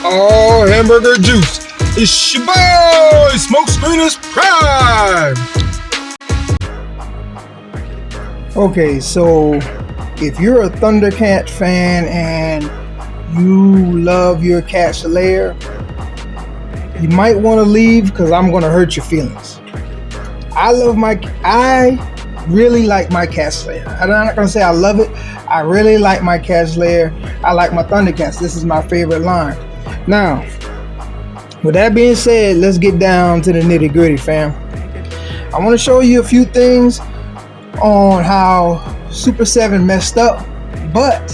all hamburger juice. It's your boy, Smoke Screeners Prime. Okay, so if you're a Thundercats fan and you love your Catslair, you might want to leave because I'm going to hurt your feelings. I really like my Catslair. I'm not going to say I love it. I really like my Catslair. I like my Thundercats. This is my favorite line. Now, with that being said, let's get down to the nitty gritty, fam. I want to show you a few things on how SUPER7 messed up, but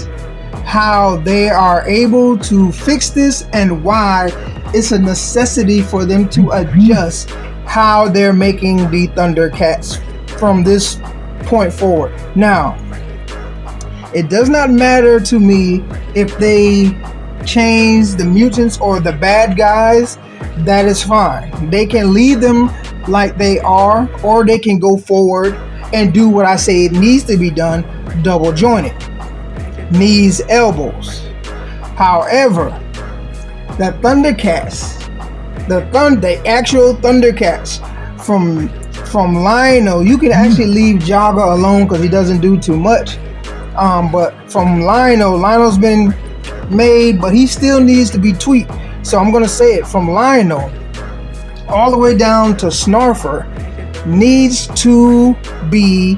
how they are able to fix this and why it's a necessity for them to adjust how they're making the Thundercats from this point forward. Now, it does not matter to me if they change the mutants or the bad guys. That is fine. They can leave them like they are, or they can go forward and do what I say it needs to be done, double jointed, knees, elbows. However, the Thundercats, the actual Thundercats from Lionel, you can actually leave Jogga alone because he doesn't do too much. But from Lionel's been made, but he still needs to be tweaked. So I'm gonna say it, from Lionel all the way down to Snarfer needs to be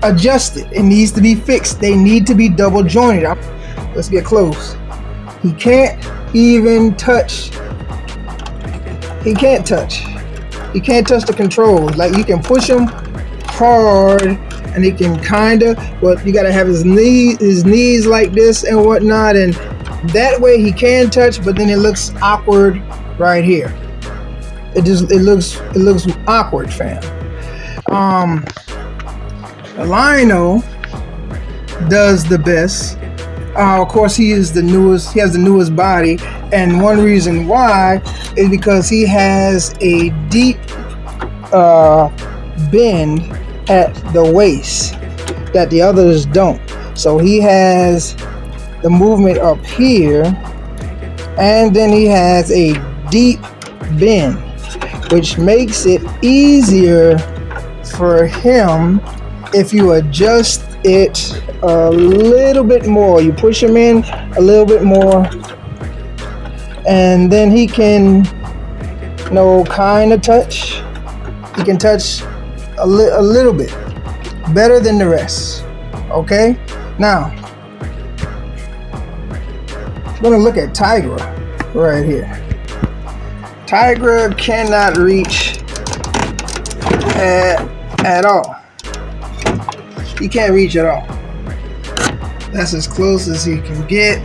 adjusted. It needs to be fixed. They need to be double jointed. Let's get close. He can't even touch. He can't touch the controls. Like, you can push him hard and he can kinda, but you gotta have his knees like this and whatnot, and that way he can touch, but then it looks awkward right here. It looks awkward, fam. Lionel does the best. Of course, he is the newest. He has the newest body, and one reason why is because he has a deep bend at the waist that the others don't. So he has the movement up here, and then he has a deep bend, which makes it easier for him if you adjust it a little bit more. You push him in a little bit more, and then he can, kind of touch. He can touch a little bit better than the rest. Okay? Now, I'm gonna look at Tigra right here. Tigra cannot reach at all. He can't reach at all. That's as close as he can get.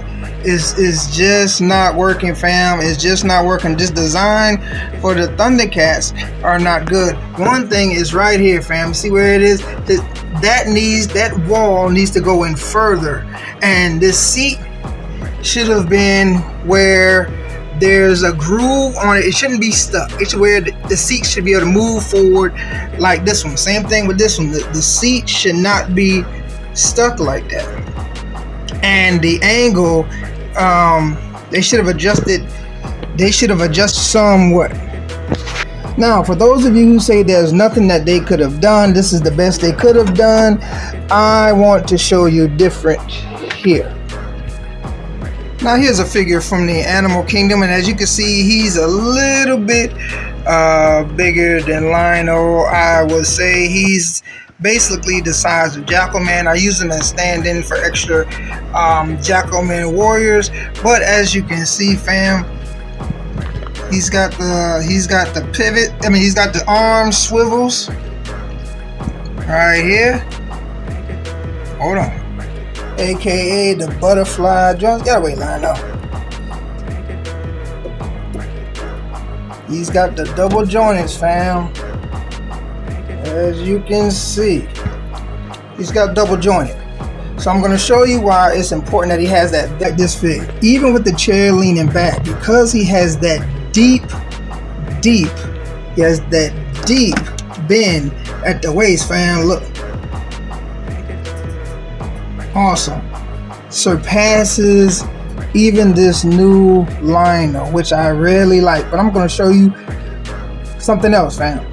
It's just not working, fam. It's just not working. This design for the Thundercats are not good. One thing is right here, fam. See where it is? That wall needs to go in further. And this seat should have been where there's a groove on it. It shouldn't be stuck. It's where the seat should be able to move forward like this one. Same thing with this one. The seat should not be stuck like that. And the angle, they should have adjusted. They should have adjusted somewhat. Now, for those of you who say there's nothing that they could have done, this is the best they could have done, I want to show you different here. Now, here's a figure from the animal kingdom, and as you can see, he's a little bit bigger than Lionel. I would say he's basically the size of Jackalman. I use him as stand-in for extra Jackalman warriors, but as you can see, fam, he's got the pivot. I mean, he's got the arm swivels right here. Hold on. AKA the butterfly joints. Gotta wait, Lionel. He's got the double joints, fam. As you can see, he's got double jointed. So I'm going to show you why it's important that he has this fig. Even with the chair leaning back, because he has that deep bend at the waist, fam. Look. Awesome. Surpasses even this new line though, which I really like. But I'm gonna show you something else, fam.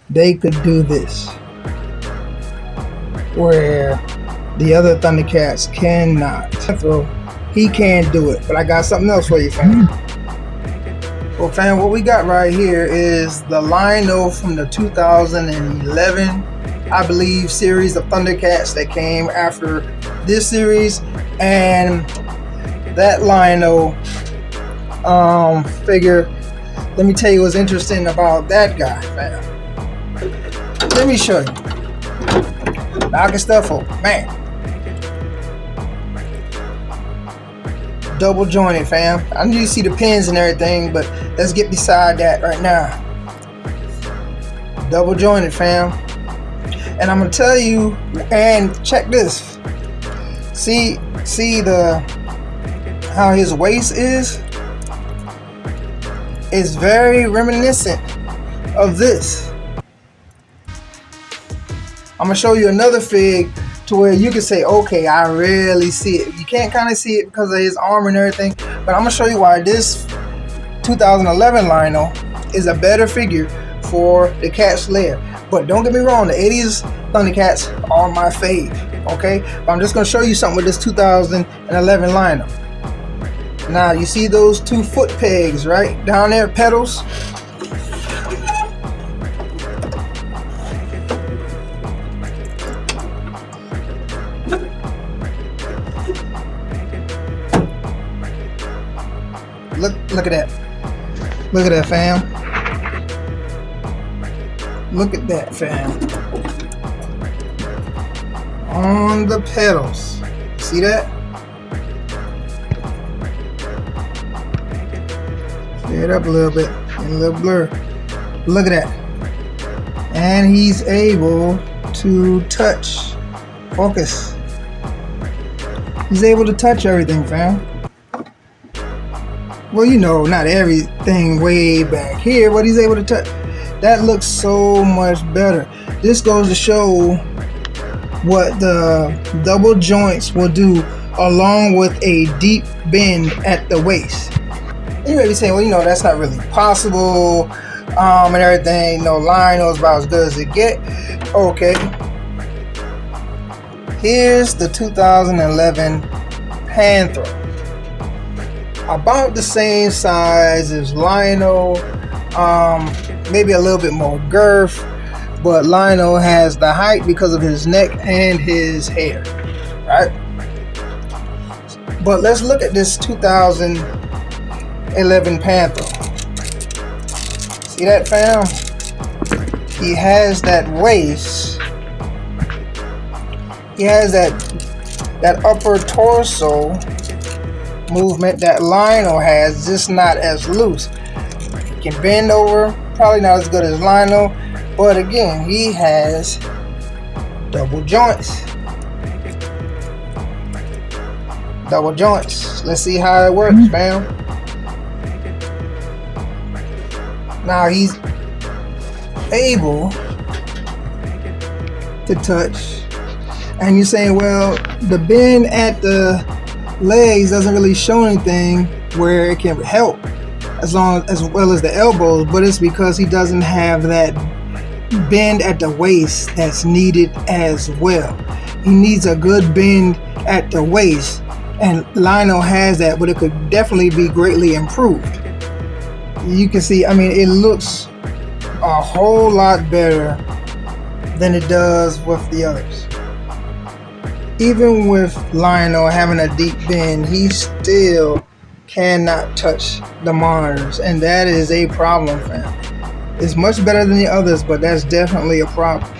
They could do this where the other Thundercats cannot. He can't do it, but I got something else for you, fam. Well, fam, what we got right here is the Lino from the 2011, I believe, series of Thundercats that came after this series. And that Lino figure, let me tell you what's interesting about that guy, fam. Let me show you. Knocking stuff over, man. Double jointed, fam. I need to see the pins and everything, but let's get beside that right now. Double jointed, fam. And I'm gonna tell you, and check this. See how his waist is? It's very reminiscent of this. I'm gonna show you another fig to where you can say, okay, I really see it. You can't kind of see it because of his armor and everything, but I'm gonna show you why this 2011 Lino is a better figure for the Catslair. But don't get me wrong, the 80s Thundercats are my fave, okay? But I'm just gonna show you something with this 2011 Lino. Now, you see those two foot pegs right down there, pedals? Look at that. Look at that, fam. Look at that, fam. On the pedals. See that? Clear it up a little bit. Get a little blur. Look at that. And he's able to touch. Focus. He's able to touch everything, fam. Well, you know, not everything way back here, but he's able to touch. That looks so much better. This goes to show what the double joints will do, along with a deep bend at the waist. You may be saying, well, you know, that's not really possible, and everything. No, Lino's about as good as it get. Okay. Here's the 2011 Panther. About the same size as Lino, maybe a little bit more girth, but Lino has the height because of his neck and his hair, right? But let's look at this 2011 Panther. See that, fam? He has that waist. He has that upper torso movement that Lino has, just not as loose. He can bend over, probably not as good as Lino, but again, he has double joints. Double joints. Let's see how it works, fam. Now he's able to touch, and you're saying, well, the bend at the legs doesn't really show anything where it can help as well as the elbows, but it's because he doesn't have that bend at the waist that's needed as well. He needs a good bend at the waist, and Lino has that, but it could definitely be greatly improved. You can see, I mean, it looks a whole lot better than it does with the others. Even with Lino having a deep bend, he still cannot touch the monitors, and that is a problem, fam. It's much better than the others, but that's definitely a problem.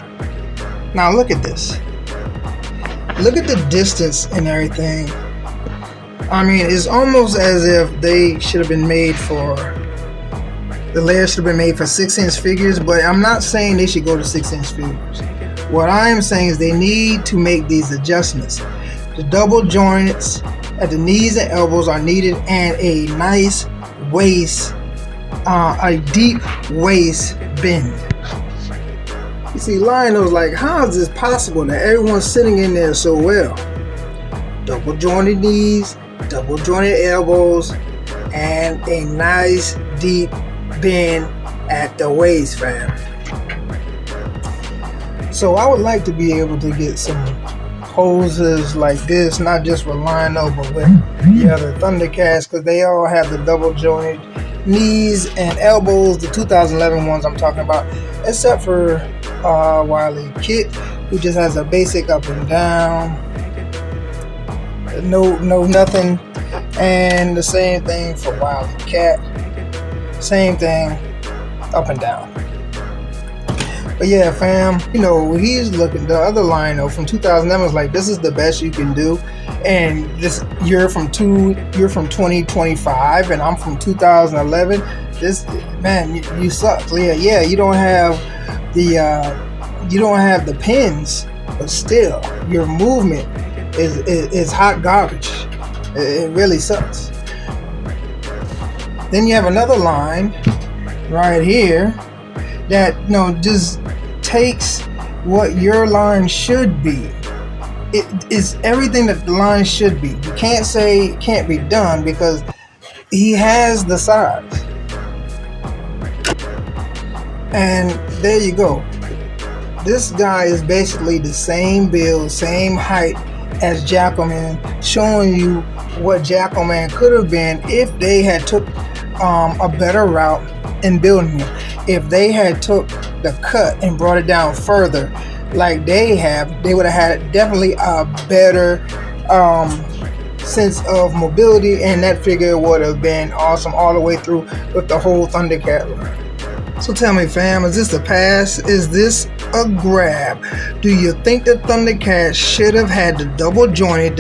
Now look at this. Look at the distance and everything. I mean, it's almost as if they should have been made for, the layers should have been made for 6-inch figures, but I'm not saying they should go to 6-inch figures. What I am saying is they need to make these adjustments. The double joints at the knees and elbows are needed, and a nice waist, a deep waist bend. You see, Lino's like, how is this possible that everyone's sitting in there so well? double jointed knees, double jointed elbows, and a nice deep bend at the waist, fam. So I would like to be able to get some poses like this, not just with Lionel, but with the other Thundercats, because they all have the double jointed knees and elbows, the 2011 ones I'm talking about, except for Wily Kit, who just has a basic up and down, no nothing. And the same thing for Wily Cat, same thing, up and down. But yeah, fam, you know, he's looking, the other Lionel from 2011 was like, this is the best you can do. And this, you're from 2025 and I'm from 2011. This, man, you suck. Yeah, you don't have the pins, but still your movement is hot garbage. It really sucks. Then you have another line right here that, you know, just takes what your line should be. It is everything that the line should be. You can't say it can't be done because he has the size. And there you go. This guy is basically the same build, same height as Jackalman, showing you what Jackalman could have been if they had took a better route in building him. If they had took the cut and brought it down further like they have, they would have had definitely a better sense of mobility, and that figure would have been awesome all the way through with the whole Thundercat line. So tell me, fam, is this a pass? Is this a grab? Do you think the Thundercats should have had the double jointed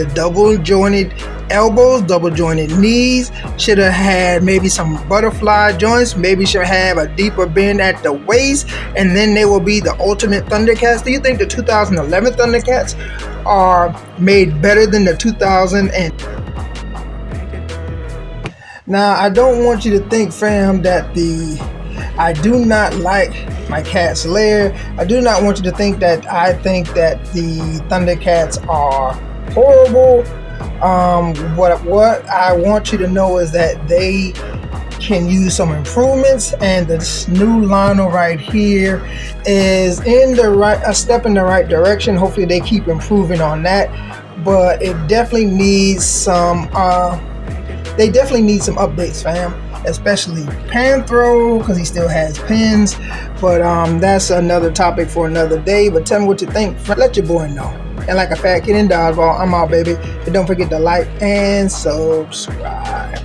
elbows, double jointed knees, should have had maybe some butterfly joints, maybe should have a deeper bend at the waist, and then they will be the ultimate Thundercats? Do you think the 2011 Thundercats are made better than the 2000 and... Now, I don't want you to think, fam, that I do not like my Catslair. I do not want you to think that I think that the Thundercats are horrible. What I want you to know is that they can use some improvements, and this new Lionel right here is a step in the right direction. Hopefully they keep improving on that, but it definitely needs some they definitely need some updates, fam, especially Panthro, because he still has pins. But that's another topic for another day. But tell me what you think. Let your boy know. And like a fat kid in dodgeball, I'm out, baby. And don't forget to like and subscribe.